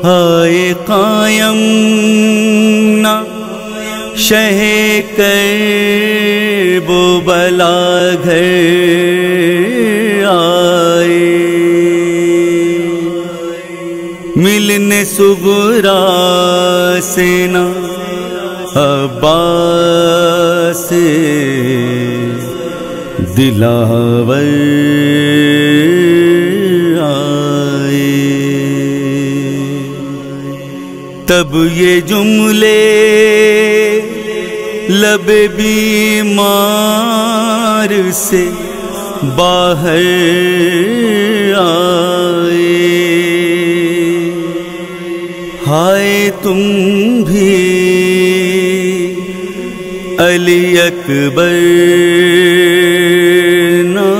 ہائے قائم نہ شہ کرب و بلا گھر آئے، ملنے صغرا سے نہ عباس دلاور آئے، تب یہ جملے لب بیمار سے باہر آئے، ہائے تم بھی علی اکبر نہ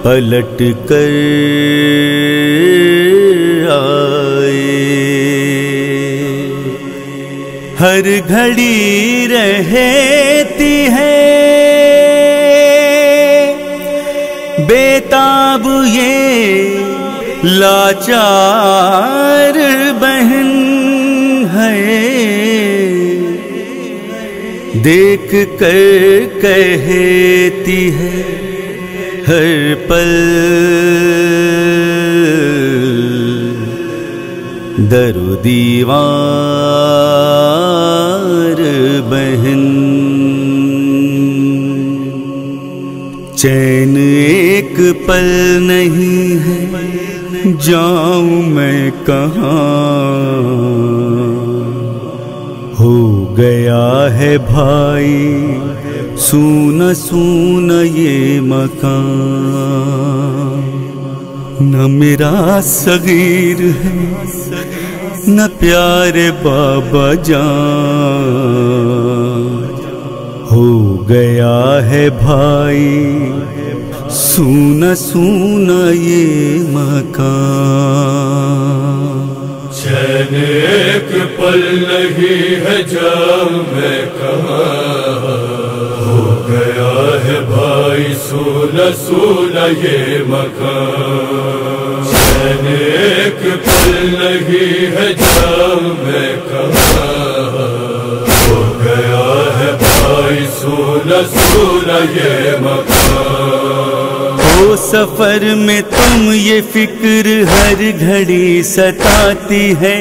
پلٹ کر آئے، ہر گھڑی رہتی ہے بیتاب یہ لاچار بہن ہے، دیکھ کر کہتی ہے ہر پل در و دیوار بہن، چین ایک پل نہیں ہے جاؤں میں کہاں، ہو گیا ہے بھائی سونا سونا یہ مکان، نہ میرا صغیر ہے نہ پیارے بابا جان، ہو گیا ہے بھائی سونا سونا یہ مکان، چین ایک پل نہیں ہے جاؤں میں کہاں، ہو گیا ہے بھائی سونا سونا یہ مکان، چین ایک پل نہیں ہے جاؤں میں کہاں، ہو گیا ہے بھائی سونا سونا یہ مکان، او سفر میں تم یہ فکر ہر گھڑی ستاتی ہے،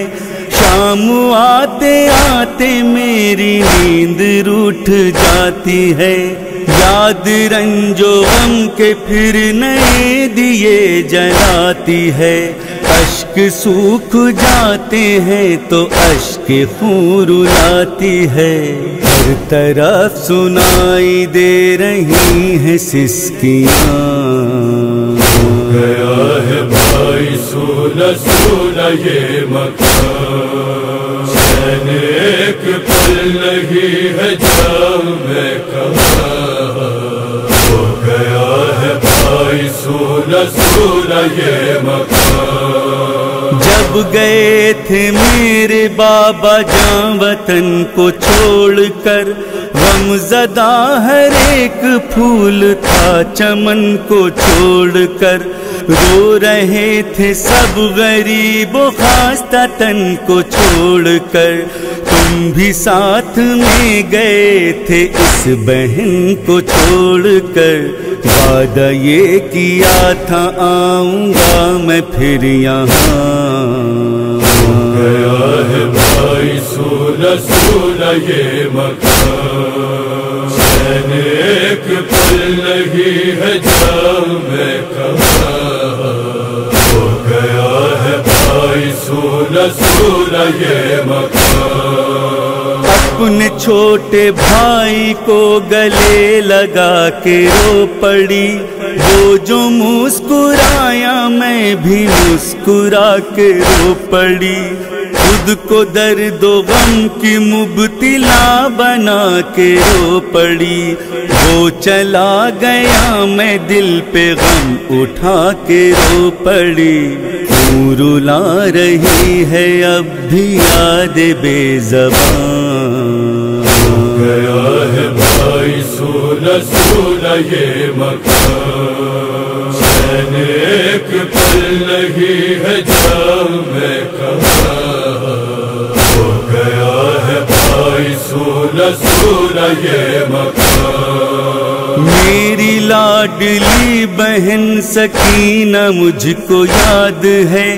شام آتے آتے میری نیند روٹھ جاتی ہے، یاد رنج و غم کے پھر نئے دیے جلاتی ہے، اشک سوکھ جاتے ہیں تو اشک خون رلاتی ہے، ہر طرف سنائی دے رہی ہیں سسکیاں، گیا ہے بھائی سونا سونا یہ مکان، چین ایک پل نہیں ہے جاؤں میں کہاں، ہو گیا ہے بھائی سونا سونا یہ مکان، جب گئے تھے میرے بابا جان وطن کو چھوڑ کر، غم زدہ ہر ایک پھول تھا چمن کو چھوڑ کر، رو رہے تھے سب غریب و خاستہ تن کو چھوڑ کر، تم بھی ساتھ میں گئے تھے اس بہن کو چھوڑ کر، وعدہ یہ کیا تھا آؤں گا میں پھر یہاں، گیا ہے بھائی سونا سونا یہ مکان، چین ایک پل نہیں ہے جاؤں میں کہاں، ہو گیا ہے بھائی سونا سونا یہ مکان، اپنے چھوٹے بھائی کو گلے لگا کے رو پڑی، وہ جو مسکرایا میں بھی مسکرا کے رو پڑی، خود کو درد و غم کی مبتلا بنا کے رو پڑی، وہ چلا گیا میں دل پہ غم اٹھا کے رو پڑی، رلا رہی ہے اب بھی یاد بے زبان، گیا ہے بھائی سونا سونا یہ مکان، چین ایک پل پل نہیں ہے جام کہاں، ہو گیا ہے بھائی سونا سونا یہ مکان۔ میری لاڈلی بہن سکینہ مجھ کو یاد ہے،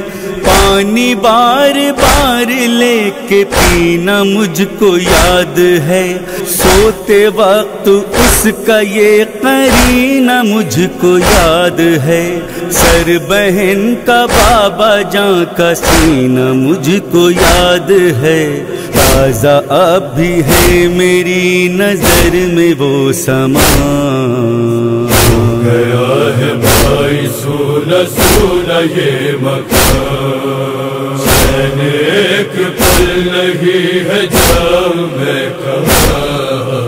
پانی بار بار لے کے پینا مجھ کو یاد ہے، سوتے وقت اس کا یہ قرینہ مجھ کو یاد ہے، سر بہن کا بابا جان کا سینہ مجھ کو یاد ہے، تازہ اب بھی ہے میری نظر میں وہ سما۔ گیا ہے بھائی سونا سونا یہ مکان، چین ایک پل نہیں ہے جام کہاں،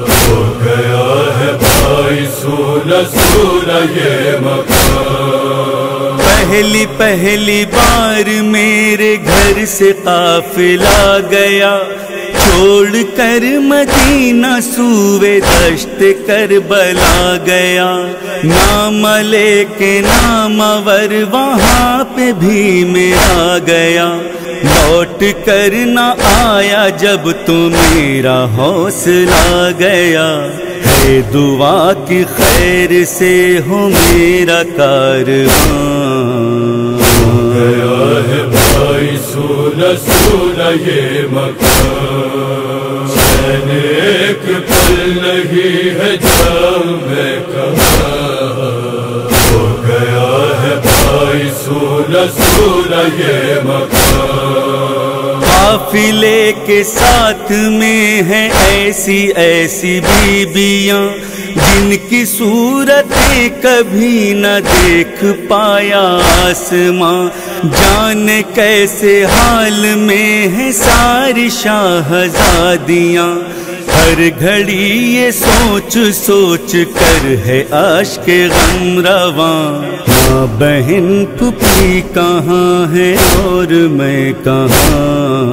ہو گیا ہے بھائی سونا سونا یہ مکان۔ پہلی بار میرے گھر سے قافلہ گیا، چھوڑ کر مدینہ سوئے دشت کربلا گیا، نام لے کے نامور وہاں پہ بھی میرا گیا، لوٹ کر نہ آیا جب تو میرا حوصلہ گیا، ہے دعا کی خیر سے ہو میرا کارواں۔ گیا ہے بھائی سونا سونا یہ مکان، چین ایک پل نہیں ہے جام کہاں، ہو گیا ہے بھائی سونا سونا یہ مکان۔ قافلے کے ساتھ میں ہیں ایسی ایسی بیبیاں جن کی صورتیں کبھی نہ دیکھ پایا آسماں، جانے کیسے حال میں ہیں ساری شاہزادیاں، ہر گھڑی یہ سوچ سوچ کر ہے اشک غم رواں، ماں بہن پھپھی کہاں ہے اور میں کہاں۔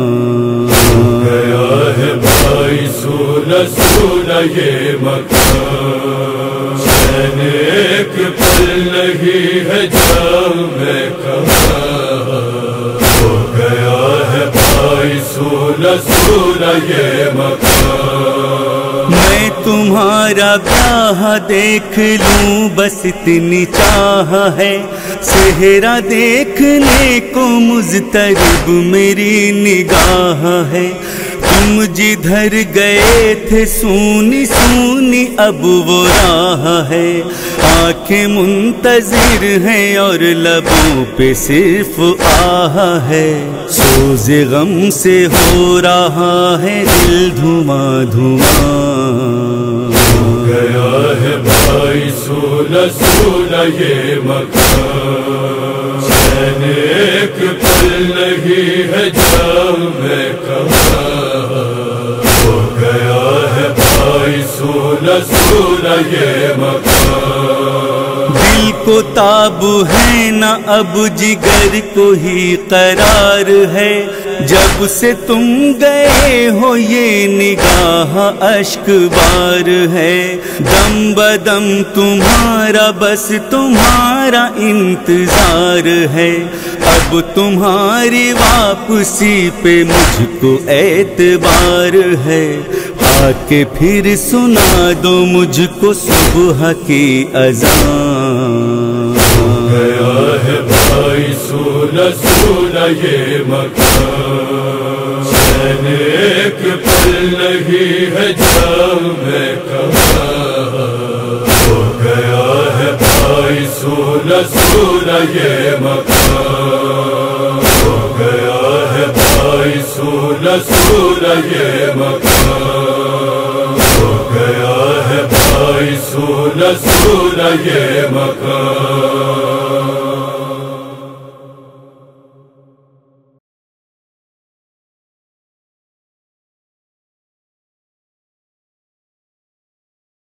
گیا ہے بھائی سونا سونا یہ مکان، چین ایک پل نہیں ہے جام کہاں، ہو گیا ہے بھائی سونا سونا یہ مکان۔ میں تمہارا بیاہ دیکھ لوں بس اتنی چاہ ہے، صحرا دیکھنے کو مضطرب میری نگاہ ہے، تم جدھر گئے تھے سونی سونی اب وہ راہ ہے، آنکھیں منتظر ہیں اور لبوں پہ صرف آہ ہے، سوز غم سے ہو رہا ہے دل دھواں دھواں۔ گیا ہے بھائی سونا سونا یہ مکان، چین ایک پل نہیں ہے جام کہاں، ہو گیا ہے بھائی سونا سونا یہ مکان۔ دل کو تاب ہے نہ اب جگر کو ہی قرار ہے، جب سے تم گئے ہو یہ نگاہ اشک بار ہے، دم بدم تمہارا بس تمہارا انتظار ہے، اب تمہاری واپسی پہ مجھ کو اعتبار ہے، آ کے پھر سنا دو مجھ کو صبح کی اذان۔ گیا ہے بھائی سونا سونا یہ مکان، چین ایک پل نہیں ہے جام کہاں، ہو گیا ہے بھائی سونا سونا یہ مکان، ہو گیا ہے بھائی سونا سونا یہ مکان، ہو گیا ہے بھائی سونا سونا یہ مکان۔